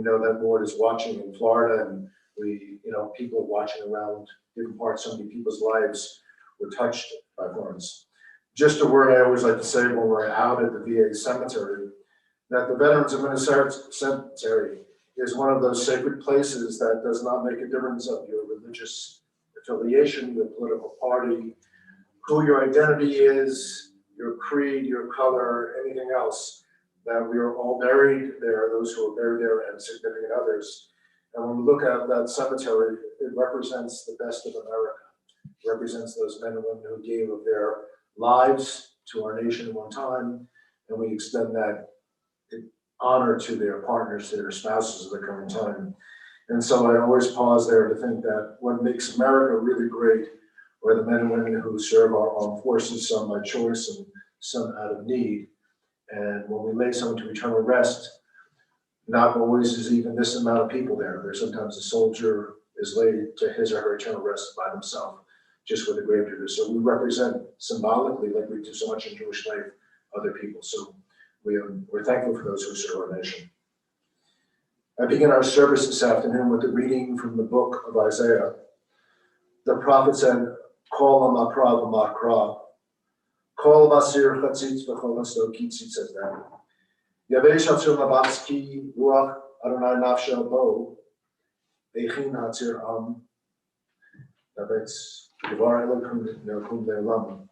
know that Lord is watching in Florida, and people watching around different parts. So many people's lives were touched by Florence. Just a word I always like to say when we're out at the VA cemetery, that the Veterans Administration Cemetery is one of those sacred places that does not make a difference of your religious affiliation, your political party, who your identity is, your creed, your color, anything else, that we are all buried there, those who are buried there and significant others. And when we look at that cemetery, it represents the best of America. It represents those men and women who gave of their lives to our nation at one time, and we extend that honor to their partners, to their spouses at the current time. And so I always pause there to think that what makes America really great are the men and women who serve our armed forces, some by choice and some out of need. And when we lay someone to eternal rest, not always is even this amount of people there. There's sometimes a soldier is laid to his or her eternal rest by themselves, just with a gravedigger. So we represent symbolically, like we do so much in Jewish life, other people. So we're thankful for those who serve our nation. I begin our service this afternoon with a reading from the book of Isaiah. The prophet said, Kol ha'makra v'makra, Kol basir chatzitz v'chol hasto kitzitz ezem. Yavesh hatzir labatski ruach Adonai nafsha bo, Eichin hatzir am, Yavetz Devar Elokum Ne'akum Le'olam.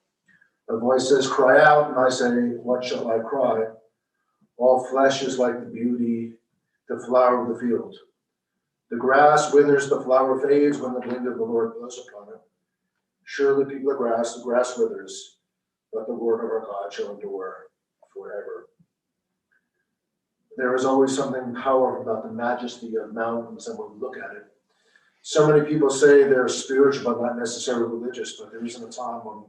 The voice says, cry out, and I say, what shall I cry? All flesh is like the beauty, the flower of the field. The grass withers, the flower fades when the wind of the Lord blows upon it. Surely people are the grass withers, but the word of our God shall endure forever. There is always something powerful about the majesty of mountains, and when we look at it, so many people say they're spiritual, but not necessarily religious, but there isn't a time when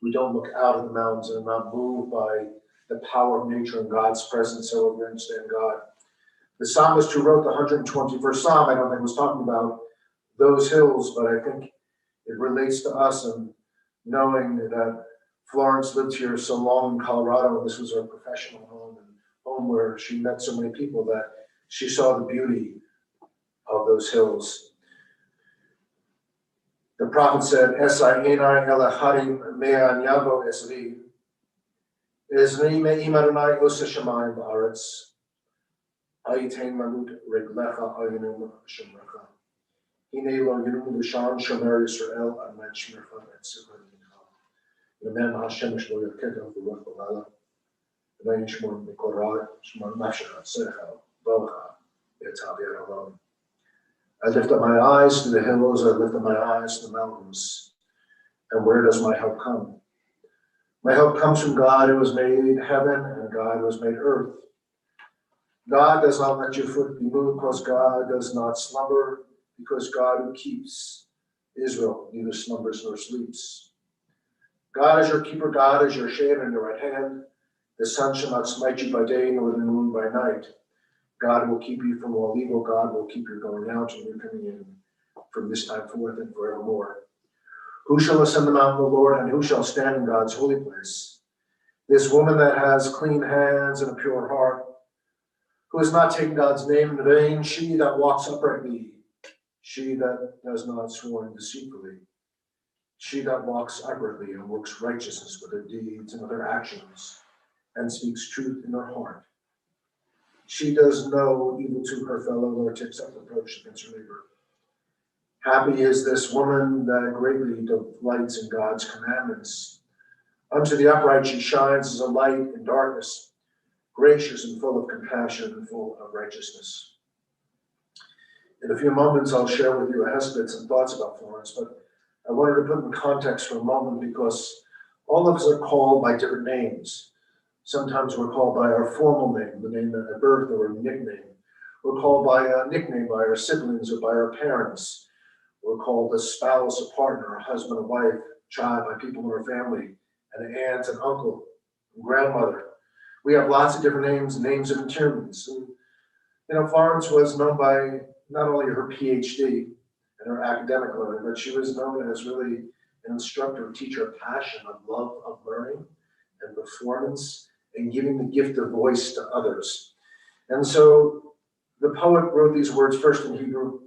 we don't look out at the mountains and not moved by the power of nature and God's presence, so we understand God. The psalmist who wrote the 121st Psalm, I don't think was talking about those hills, but I think it relates to us, and knowing that Florence lived here so long in Colorado, and this was her professional home and home where she met so many people, that she saw the beauty of those hills. The prophet said, Esai enai elacharim me'an yavo esli, Ezni me'im Adonai osa shamayim ba'aretz, Ayitain malut reglecha ayinum shemrecha. Hine lo yinum l'shan shomer Yisrael amet shmercha et sivra yincha. L'mem Hashem shlo yaketa v'ruach b'lala. V'nayin shmor mikora shmor masha secha bocha yetav alone. I lift up my eyes to the hills, I lift up my eyes to the mountains. And where does my help come? My help comes from God who has made heaven and God who has made earth. God does not let your foot be moved, because God does not slumber, because God who keeps Israel neither slumbers nor sleeps. God is your keeper, God is your shade on your right hand. The sun shall not smite you by day, nor the moon by night. God will keep you from all evil. God will keep your going out and your coming in from this time forth and forevermore. Who shall ascend the mountain of the Lord, and who shall stand in God's holy place? This woman that has clean hands and a pure heart, who has not taken God's name in vain, she that walks uprightly, she that does not sworn deceitfully, she that walks uprightly and works righteousness with her deeds and with her actions, and speaks truth in her heart. She does no evil to her fellow, nor takes up reproach against her neighbor. Happy is this woman that greatly delights in God's commandments. Unto the upright she shines as a light in darkness, gracious and full of compassion and full of righteousness. In a few moments, I'll share with you a hesped, some thoughts about Florence, but I wanted to put in context for a moment, because all of us are called by different names. Sometimes we're called by our formal name, the name at birth, or a nickname. We're called by a nickname by our siblings or by our parents. We're called a spouse, a partner, a husband, a wife, child, by people in our family, an aunt, an uncle, a grandmother. We have lots of different names and names of interments. And, Florence was known by not only her PhD and her academic learning, but she was known as really an instructor, teacher of passion, of love of learning and performance, and giving the gift of voice to others. And so The poet wrote these words first in Hebrew,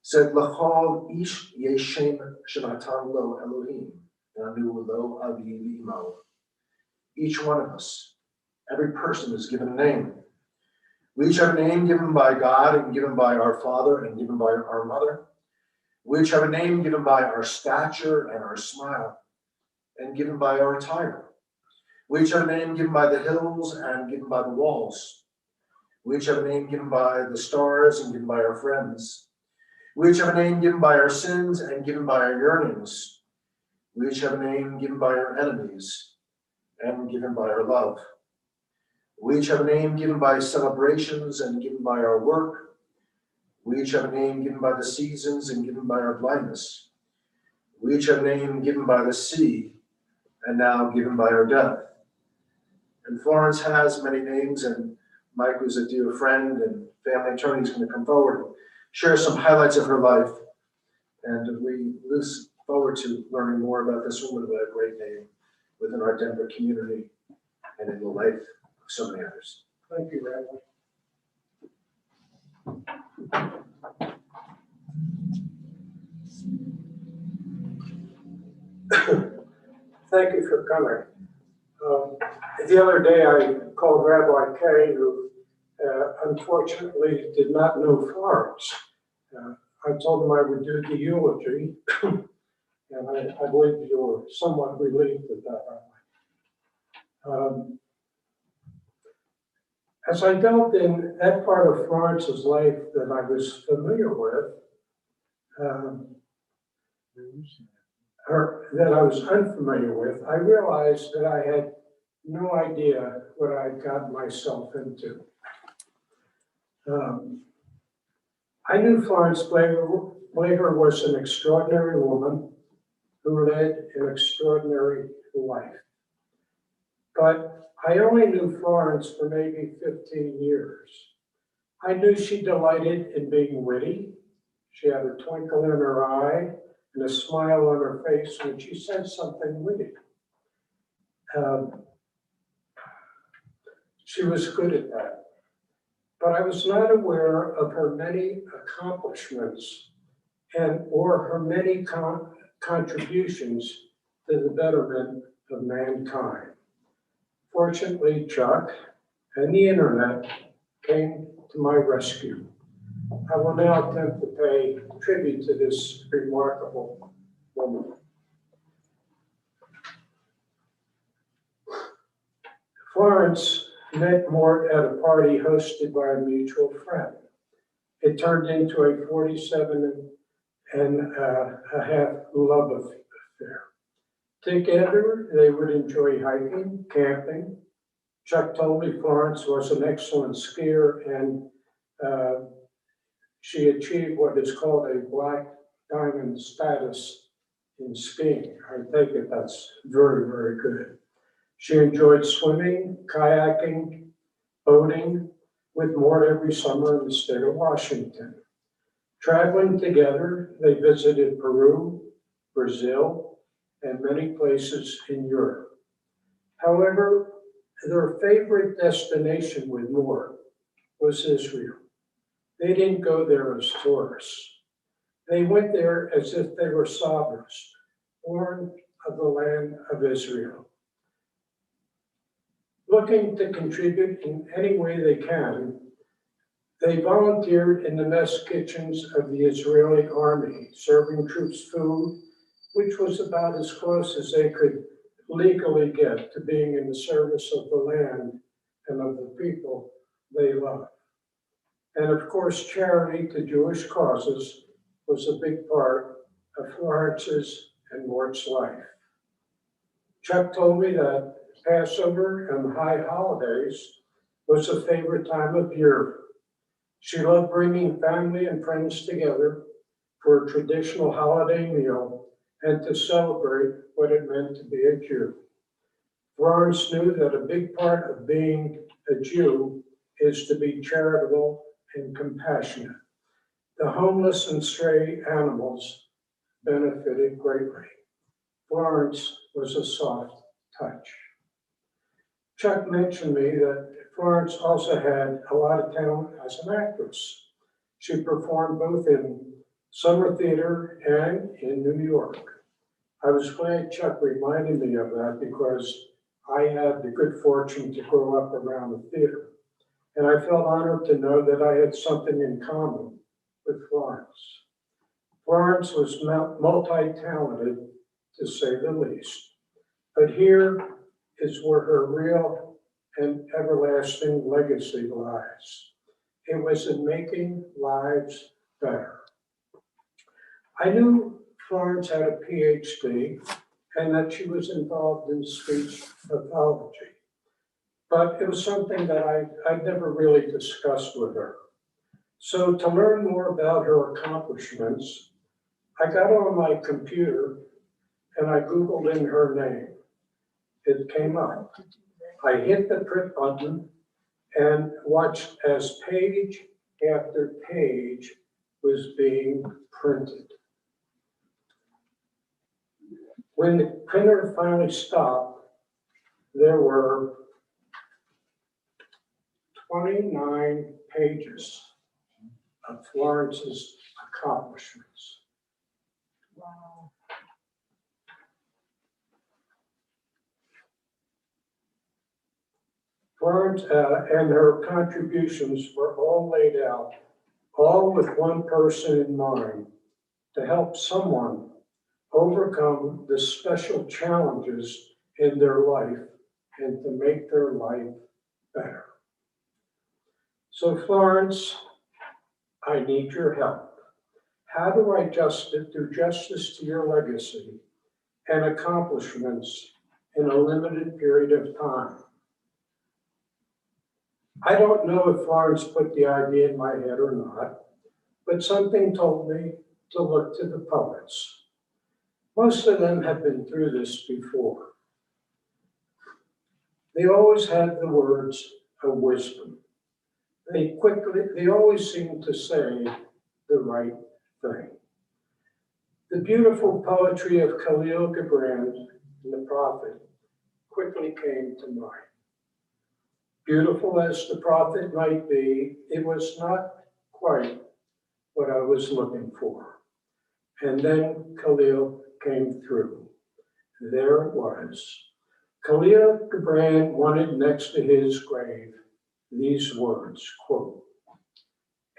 said, L'chol ish yeshem shenatan lo Elohim, nanu lo avi imo. Each one of us, every person is given a name. We each have a name given by God and given by our father and given by our mother. We each have a name given by our stature and our smile and given by our attire. We each have a name given by the hills and given by the walls. We each have a name given by the stars and given by our friends. We each have a name given by our sins and given by our yearnings. We each have a name given by our enemies and given by our love. We each have a name given by celebrations and given by our work. We each have a name given by the seasons and given by our blindness. We each have a name given by the sea and now given by our death. And Florence has many names, and Mike, who's a dear friend and family attorney, is going to come forward and share some highlights of her life. And we look forward to learning more about this woman with a great name within our Denver community and in the life of so many others. Thank you, Rabbi. Thank you for coming. The other day I called Rabbi Kay, who unfortunately did not know Florence. I told him I would do the eulogy, and I believe you were somewhat relieved at that. As I delved in that part of Florence's life that I was familiar with, that I was unfamiliar with, I realized that I had no idea what I'd gotten myself into. I knew Florence Blager was an extraordinary woman who led an extraordinary life. But I only knew Florence for maybe 15 years. I knew she delighted in being witty. She had a twinkle in her eye and a smile on her face when she said something witty. She was good at that. But I was not aware of her many accomplishments or her many contributions to the betterment of mankind. Fortunately, Chuck and the internet came to my rescue. I will now attempt to pay tribute to this remarkable woman. Florence met Mort at a party hosted by a mutual friend. It turned into a 47 and a half love affair. Together, they would enjoy hiking, camping. Chuck told me Florence was an excellent skier, and she achieved what is called a black diamond status in skiing. I take it that's very, very good. She enjoyed swimming, kayaking, boating with Mort every summer in the state of Washington. Traveling together, they visited Peru, Brazil, and many places in Europe. However, their favorite destination with Mort was Israel. They didn't go there as tourists. They went there as if they were sovereigns, born of the land of Israel. Looking to contribute in any way they can, they volunteered in the mess kitchens of the Israeli army, serving troops food, which was about as close as they could legally get to being in the service of the land and of the people they loved. And of course, charity to Jewish causes was a big part of Florence's and Mort's life. Chuck told me that Passover and high holidays was a favorite time of year. She loved bringing family and friends together for a traditional holiday meal and to celebrate what it meant to be a Jew. Florence knew that a big part of being a Jew is to be charitable and compassionate. The homeless and stray animals benefited greatly. Florence was a soft touch. Chuck mentioned me that Florence also had a lot of talent as an actress. She performed both in summer theater and in New York. I was glad Chuck reminded me of that because I had the good fortune to grow up around the theater. And I felt honored to know that I had something in common with Florence. Florence was multi-talented, to say the least. But here is where her real and everlasting legacy lies. It was in making lives better. I knew Florence had a PhD and that she was involved in speech pathology, but it was something that I'd never really discussed with her. So to learn more about her accomplishments, I got on my computer and I Googled in her name. It came up. I hit the print button and watched as page after page was being printed. When the printer finally stopped, there were 29 pages of Florence's accomplishments. Wow. Florence and her contributions were all laid out, all with one person in mind, to help someone overcome the special challenges in their life and to make their life better. So Florence, I need your help. How do I do justice to your legacy and accomplishments in a limited period of time? I don't know if Florence put the idea in my head or not, but something told me to look to the poets. Most of them have been through this before. They always had the words of wisdom. They always seemed to say the right thing. The beautiful poetry of Khalil Gibran, the prophet, quickly came to mind. Beautiful as the prophet might be, it was not quite what I was looking for. And then Khalil came through. There it was. Khalil Gibran wanted next to his grave these words, quote,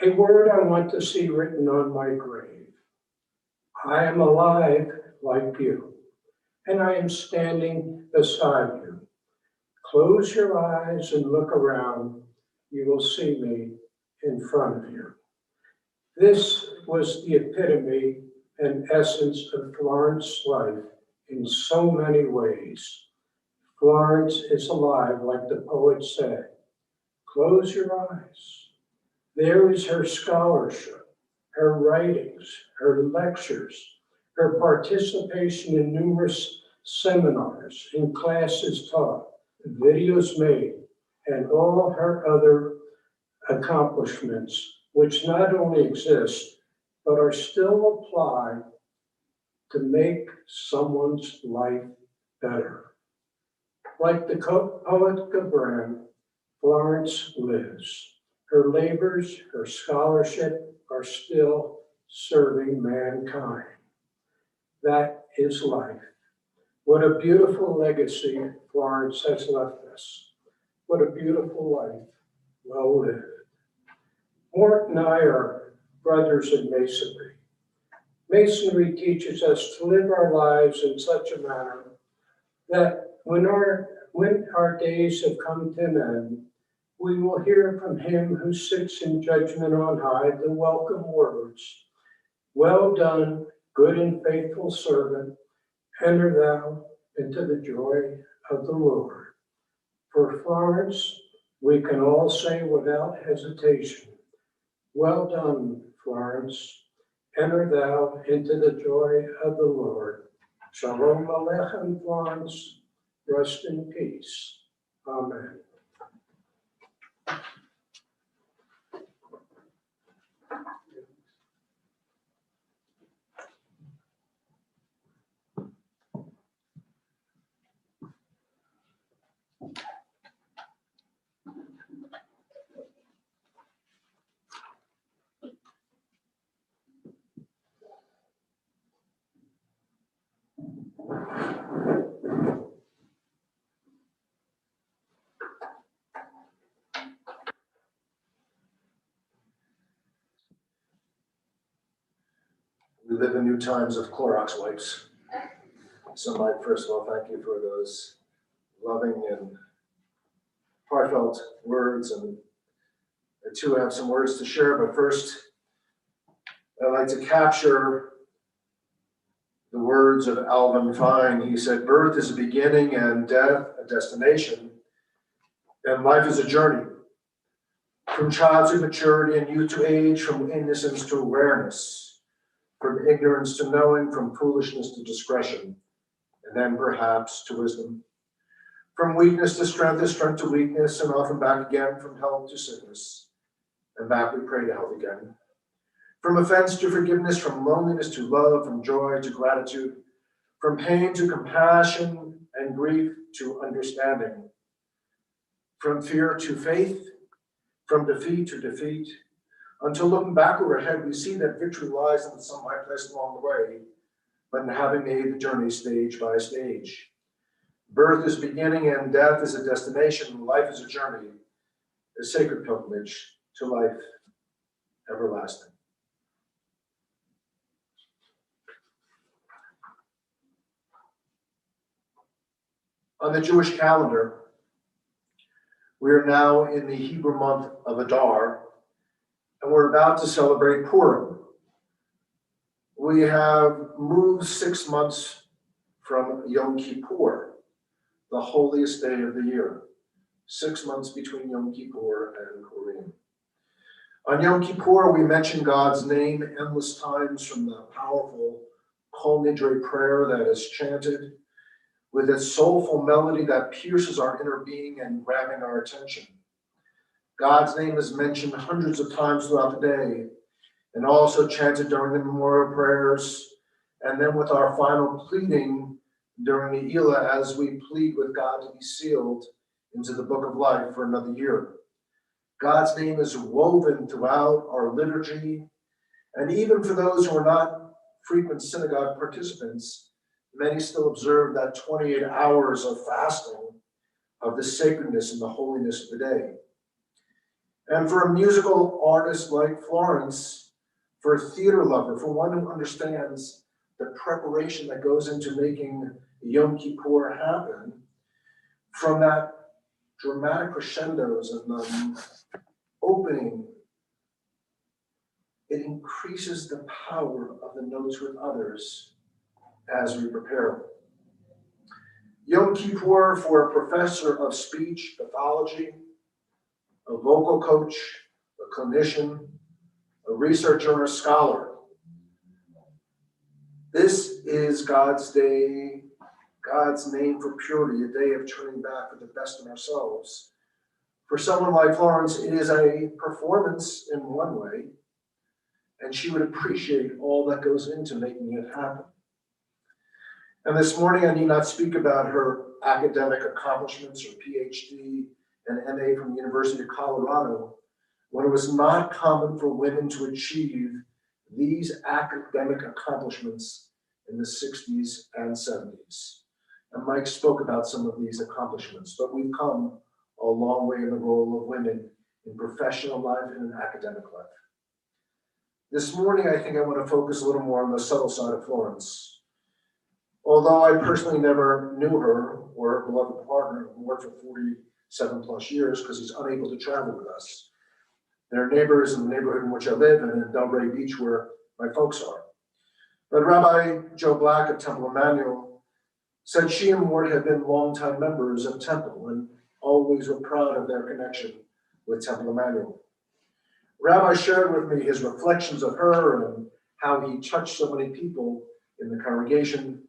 "A word I want to see written on my grave. I am alive like you, and I am standing beside you. Close your eyes and look around. You will see me in front of you." This was the epitome and essence of Florence's life in so many ways. Florence is alive, like the poet said. Close your eyes. There is her scholarship, her writings, her lectures, her participation in numerous seminars, in classes taught, videos made, and all her other accomplishments, which not only exist, but are still applied to make someone's life better. Like the poet Gibran, Florence lives. Her labors, her scholarship are still serving mankind. That is life. What a beautiful legacy Florence has left us. What a beautiful life well lived. Mort and I are brothers in Masonry. Masonry teaches us to live our lives in such a manner that when our days have come to an end, we will hear from him who sits in judgment on high the welcome words, "Well done, good and faithful servant, enter thou into the joy of the Lord." For Florence, we can all say without hesitation, "Well done, Florence, enter thou into the joy of the Lord." Shalom Aleichem, Florence. Rest in peace. Amen. We live in new times of Clorox wipes. So Mike, first of all, thank you for those loving and heartfelt words. And I too have some words to share, but first, I'd like to capture the words of Alvin Fine. He said, birth is a beginning and death a destination, and life is a journey. From childhood to maturity and youth to age, from innocence to awareness, from ignorance to knowing, from foolishness to discretion, and then perhaps to wisdom. From weakness to strength to weakness, and often back again, from health to sickness, and back we pray to health again. From offense to forgiveness, from loneliness to love, from joy to gratitude, from pain to compassion and grief to understanding, from fear to faith, from defeat to defeat, until looking backward or ahead, we see that victory lies in some high place along the way, but in having made the journey stage by stage. Birth is beginning and death is a destination. Life is a journey, a sacred pilgrimage to life everlasting. On the Jewish calendar, we are now in the Hebrew month of Adar, and we're about to celebrate Purim. We have moved 6 months from Yom Kippur, the holiest day of the year. 6 months between Yom Kippur and Purim. On Yom Kippur, we mention God's name endless times from the powerful Kol Nidre prayer that is chanted with its soulful melody that pierces our inner being and grabbing our attention. God's name is mentioned hundreds of times throughout the day and also chanted during the memorial prayers, and then with our final pleading during the Elah as we plead with God to be sealed into the book of life for another year. God's name is woven throughout our liturgy, and even for those who are not frequent synagogue participants, many still observe that 28 hours of fasting of the sacredness and the holiness of the day. And for a musical artist like Florence, for a theater lover, for one who understands the preparation that goes into making Yom Kippur happen, from that dramatic crescendos and the opening, it increases the power of the notes with others as we prepare. Yom Kippur for a professor of speech pathology, a vocal coach, a clinician, a researcher, and a scholar. This is God's day, God's name for purity, a day of turning back for the best in ourselves. For someone like Florence, it is a performance in one way, and she would appreciate all that goes into making it happen. And this morning, I need not speak about her academic accomplishments, her PhD and MA from the University of Colorado, when it was not common for women to achieve these academic accomplishments in the 60s and 70s. And Mike spoke about some of these accomplishments, but we've come a long way in the role of women in professional life and in academic life. This morning, I think I want to focus a little more on the subtle side of Florence. Although I personally never knew her or her beloved partner who worked for 47 plus years because he's unable to travel with us. They're neighbors in the neighborhood in which I live and in Delray Beach where my folks are. But Rabbi Joe Black of Temple Emmanuel said she and Ward had been longtime members of Temple and always were proud of their connection with Temple Emmanuel. Rabbi shared with me his reflections of her and how he touched so many people in the congregation,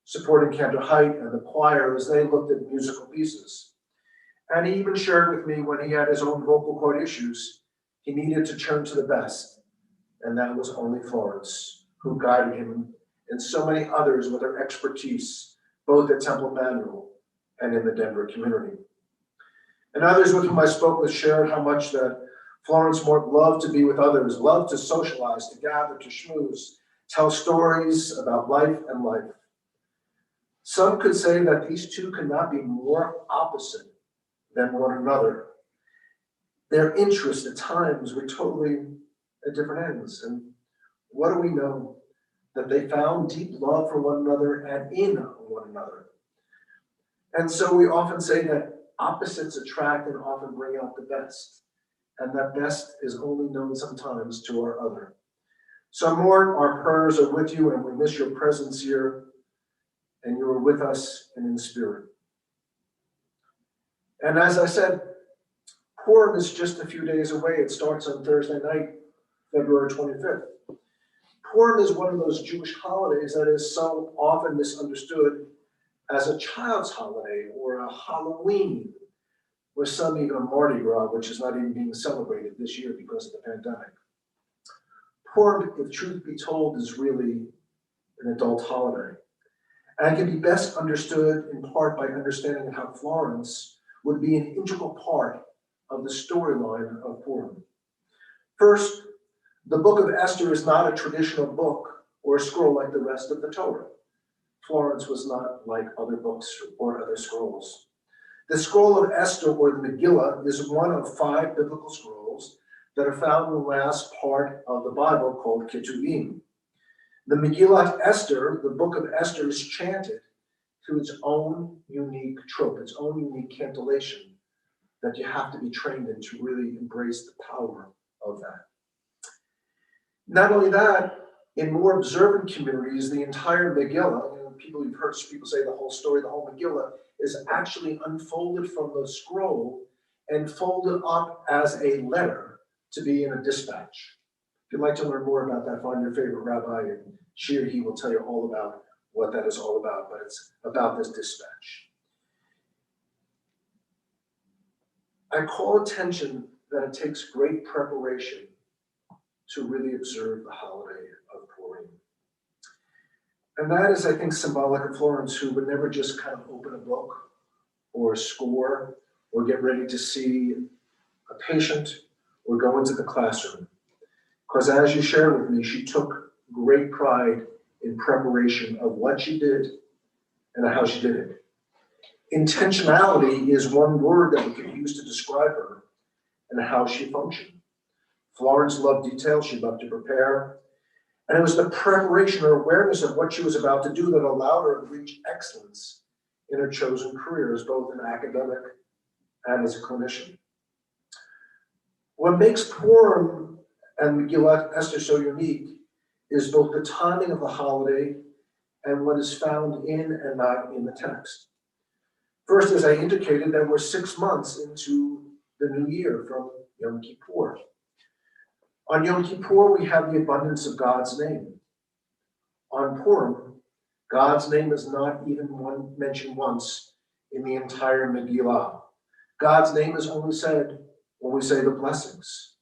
supporting Cantor Height and the choir as they looked at musical pieces. And he even shared with me when he had his own vocal cord issues, he needed to turn to the best, and that was only Florence, who guided him and so many others with her expertise, both at Temple Emmanuel and in the Denver community. And others with whom I spoke with shared how much that Florence Mort loved to be with others, loved to socialize, to gather, to schmooze, tell stories about life and life. Some could say that these two could not be more opposite than one another. Their interests at times were totally at different ends. And what do we know? that they found deep love for one another and in one another. And so we often say that opposites attract and often bring out the best, and that best is only known sometimes to our other. So Lord, our prayers are with you, and we miss your presence here, and you are with us and in spirit. And as I said, Purim is just a few days away. It starts on Thursday night, February 25th. Purim is one of those Jewish holidays that is so often misunderstood as a child's holiday or a Halloween, or some even a Mardi Gras, which is not even being celebrated this year because of the pandemic. Purim, if truth be told, is really an adult holiday. And it can be best understood in part by understanding how Florence would be an integral part of the storyline of Purim. First, the book of Esther is not a traditional book or a scroll like the rest of the Torah. Florence was not like other books or other scrolls. The scroll of Esther, or the Megillah, is one of 5 biblical scrolls that are found in the last part of the Bible called Ketuvim. The Megillah Esther, the book of Esther, is chanted to its own unique trope, its own unique cantillation that you have to be trained in to really embrace the power of that. Not only that, in more observant communities, the entire Megillah, you've heard people say the whole story, the whole Megillah, is actually unfolded from the scroll and folded up as a letter to be in a dispatch. If you'd like to learn more about that, find your favorite rabbi and he will tell you all about what that is all about, but it's about this dispatch. I call attention that it takes great preparation to really observe the holiday of Purim. And that is, I think, symbolic of Florence, who would never just kind of open a book or a score or get ready to see a patient or go into the classroom. Because as you shared with me, she took great pride in preparation of what she did and how she did it. Intentionality is one word that we could use to describe her and how she functioned. Florence loved detail, she loved to prepare, and it was the preparation or awareness of what she was about to do that allowed her to reach excellence in her chosen careers, both in academic and as a clinician. What makes Purim and Megillat Esther so unique is both the timing of the holiday and what is found in and not in the text. First, as I indicated, that we're 6 months into the new year from Yom Kippur. On Yom Kippur, we have the abundance of God's name. On Purim, God's name is not even mentioned once in the entire Megillah. God's name is only said when we say the blessings.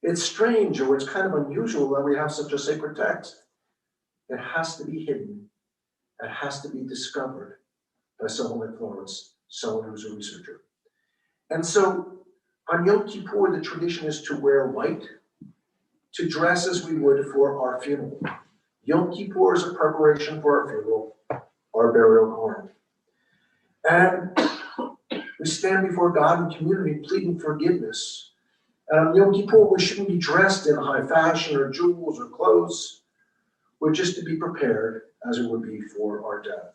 It's strange, or it's kind of unusual that we have such a sacred text. It has to be hidden. It has to be discovered by someone like Florence, someone who's a researcher. And so on Yom Kippur, the tradition is to wear white, to dress as we would for our funeral. Yom Kippur is a preparation for our funeral, our burial garment. And we stand before God in community pleading forgiveness. And on Yom Kippur, we shouldn't be dressed in high fashion or jewels or clothes. We're just to be prepared as it would be for our death.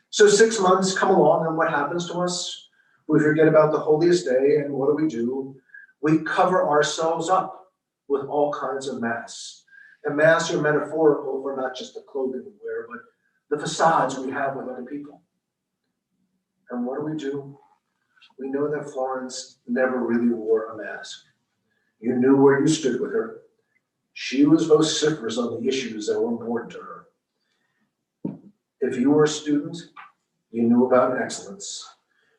So 6 months come along, and what happens to us? We forget about the holiest day, and what do? We cover ourselves up with all kinds of masks. And masks are metaphorical for not just the clothing we wear, but the facades we have with other people. And what do? We know that Florence never really wore a mask. You knew where you stood with her. She was vociferous on the issues that were important to her. If you were a student, you knew about excellence.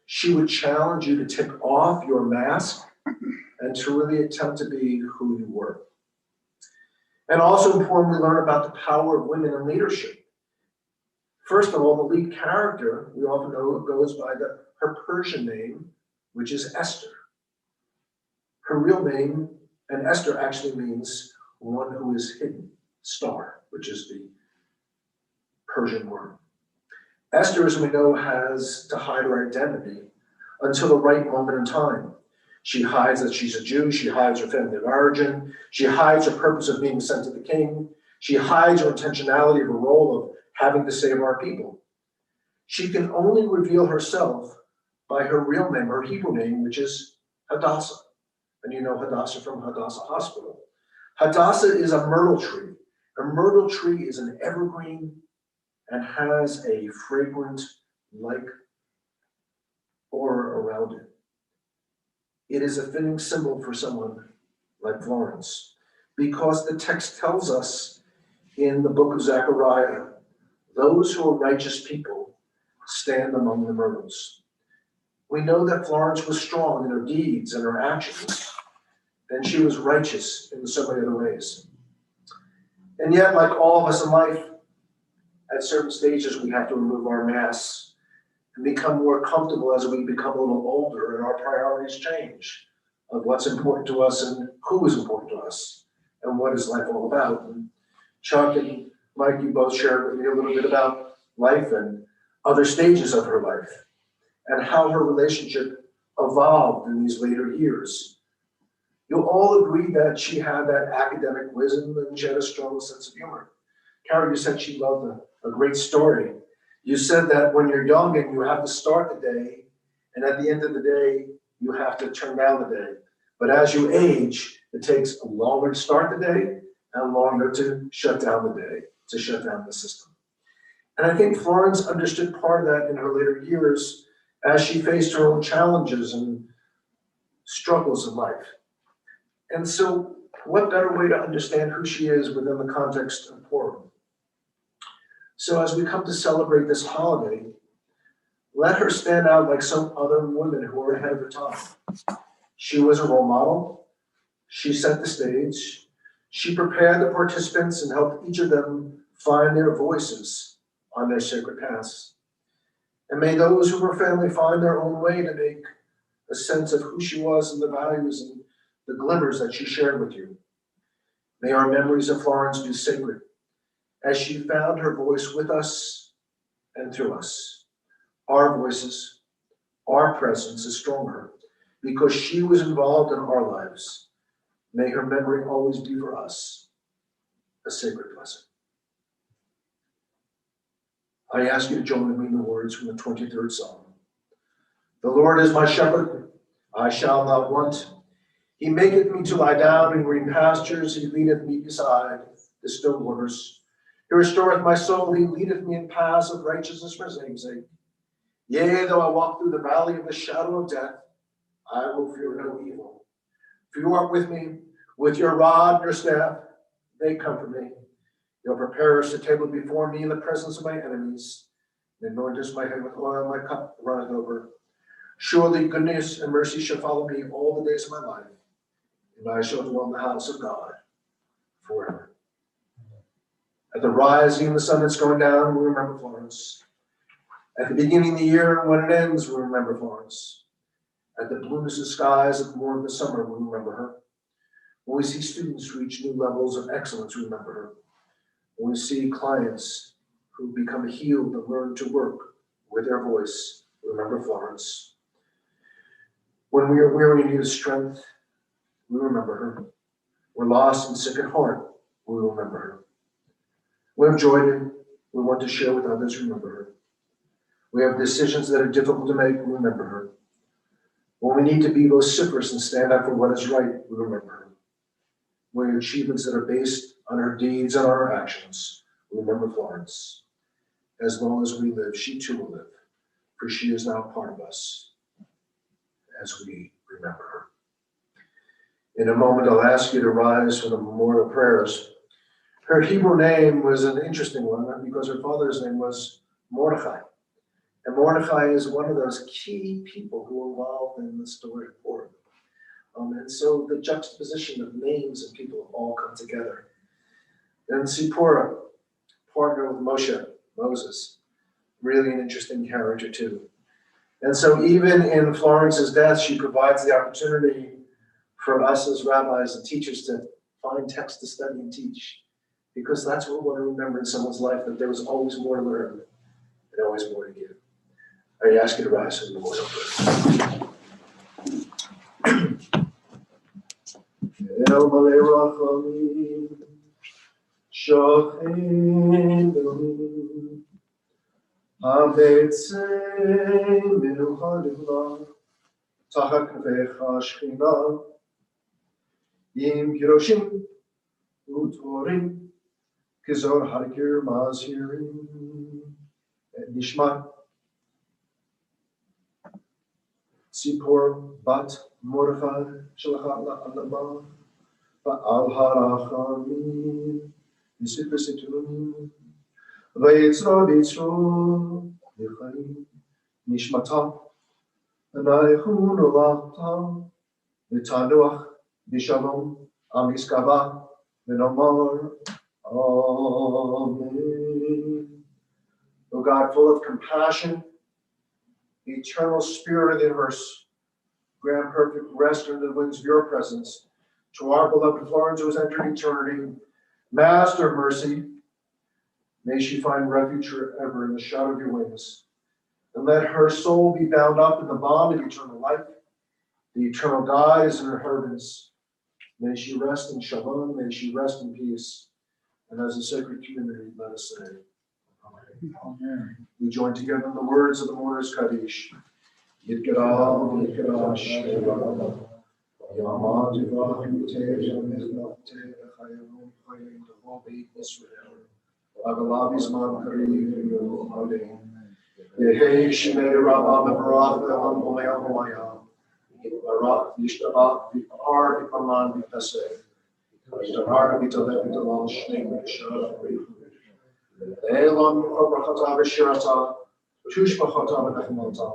She would challenge you to take off your mask and to really attempt to be who you were. And also important, we learn about the power of women in leadership. First of all, the lead character, we often know, goes by her Persian name, which is Esther. Her real name, and Esther actually means one who is hidden, star, which is the Persian word. Esther, as we know, has to hide her identity until the right moment in time. She hides that she's a Jew, she hides her family of origin, she hides her purpose of being sent to the king, She hides her intentionality of her role of having to save our people. She can only reveal herself by her real name, her Hebrew name, which is Hadassah. And you know Hadassah from Hadassah Hospital. Hadassah is a myrtle tree. A myrtle tree is an evergreen and has a fragrant like aura around it. It is a fitting symbol for someone like Florence, because the text tells us in the book of Zechariah, those who are righteous people stand among the myrtles. We know that Florence was strong in her deeds and her actions, and she was righteous in so many other ways. And yet, like all of us in life, at certain stages we have to remove our masks and become more comfortable as we become a little older and our priorities change of what's important to us and who is important to us and what is life all about. And Chuck and Mike, you both shared with me a little bit about life and other stages of her life and how her relationship evolved in these later years. You'll all agree that she had that academic wisdom and she had a strong sense of humor. Carol, you said she loved a great story. You said that when you're young and you have to start the day, and at the end of the day, you have to turn down the day. But as you age, it takes longer to start the day and longer to shut down the day, to shut down the system. And I think Florence understood part of that in her later years as she faced her own challenges and struggles in life. And so what better way to understand who she is within the context of Purim? So as we come to celebrate this holiday, let her stand out like some other women who are ahead of her time. She was a role model. She set the stage. She prepared the participants and helped each of them find their voices on their sacred paths. And may those who were family find their own way to make a sense of who she was and the values and the glimmers that she shared with you. May our memories of Florence be sacred as she found her voice with us and through us. Our voices, our presence is stronger because she was involved in our lives. May her memory always be for us a sacred blessing. I ask you to join with me in the words from the 23rd Psalm. The Lord is my shepherd, I shall not want. He maketh me to lie down in green pastures. He leadeth me beside the still waters. He restoreth my soul. He leadeth me in paths of righteousness for his name's sake. Yea, though I walk through the valley of the shadow of death, I will fear no evil. For you are with me, with your rod and your staff, they comfort me. You'll prepare us a table before me in the presence of my enemies. And anointest my head with oil, my cup runneth over. Surely goodness and mercy shall follow me all the days of my life, and I shall dwell in the house of God forever. At the rising of the sun that's going down, we remember Florence. At the beginning of the year, when it ends, we remember Florence. At the blueness of skies at the morn of the summer, we remember her. When we see students reach new levels of excellence, we remember her. When we see clients who become healed and learn to work with their voice, we remember Florence. When we are weary and need strength, we remember her. We're lost and sick at heart, we remember her. We have joy we want to share with others, remember her. We have decisions that are difficult to make, remember her. When we need to be vociferous and stand up for what is right, we remember her. When we have achievements that are based on her deeds and our actions, we remember Florence. As long as we live, she too will live, for she is now part of us as we remember her. In a moment, I'll ask you to rise for the memorial prayers. Her Hebrew name was an interesting one because her father's name was Mordechai. And Mordechai is one of those key people who are involved in the story of Purim. And so the juxtaposition of names and people all come together. And Sipporah, partner with Moses, really an interesting character too. And so even in Florence's death, she provides the opportunity for us as rabbis and teachers to find texts to study and teach. Because that's what we want to remember in someone's life, that there was always more to learn and always more to give. I ask you to rise for the memorial prayer. Shochenu, Habetzei Menuchadivla, Tachat Kvecha Shchina, Im Piroshim, Utorim, Kizor Harkir Mazirim, Nishma, Tzipor Bat Mordechai, Shalachat La'alama, Ba'al Harachami, Nisipesitunim, Vayetro Vitro, Yichayim, Nishmata, Anaychun Olata, Vitanuach, Bishalom, Amiskava, Vinomar, Amen. O God, full of compassion, eternal spirit of the universe, grant perfect rest under the wings of your presence to our beloved Florence, who has entered eternity. Master of mercy, may she find refuge forever in the shadow of your wings, and let her soul be bound up in the bond of eternal life. The eternal God is in her heavens. May she rest in shalom, may she rest in peace. And as a sacred community, let us say, Amen. We join together in the words of the mourner's Kaddish. Yitgaral, Yitgarash, Yamad, Yivrachim, Teja, Mechnate, Echayim, Chayim, Tavol, Beit Yisrael, Agalav Yizman, Karim, Amen. Yehei, Shemei, Rabba, Mevarach, Ve'am, Omayam, Omayam, Yitbarach, Yishtabach, Vipar, Vipaman, Vipaseh, Yitahar, Vitaleh, Vitalal, Shnei, Vishah, Elam, Obrachata, Vishirata, Tushbachata, V'nechmata,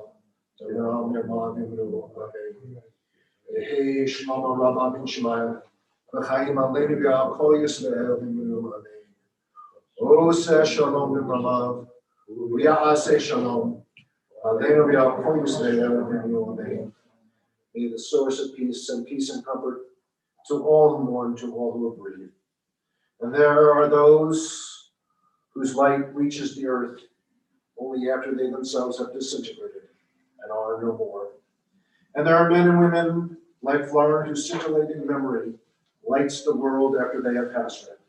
Taviram, Yerman, Yimru, Amen. Hey, Shmama Rabba bin Shemaya, V'chaim Aleinu B'Yam, Kol Yisrael, Yimru, Amen. Oseh Shalom B'Ramav, V'ya'aseh Shalom, Aleinu B'Yam, Kol Yisrael, Yimru, Amen. May the source of peace and comfort to all who mourn, to all who have breathed. And there are those whose light reaches the earth only after they themselves have disintegrated and are no more. And there are men and women like Florence whose scintillating memory lights the world after they have passed it.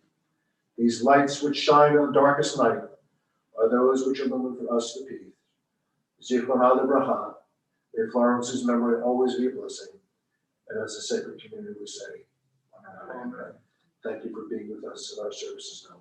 These lights which shine on darkest night are those which illumine for us the peace. Zichronah Lebracha, may Florence's memory always be a blessing. And as a sacred community we say, Amen. Thank you for being with us in our services now.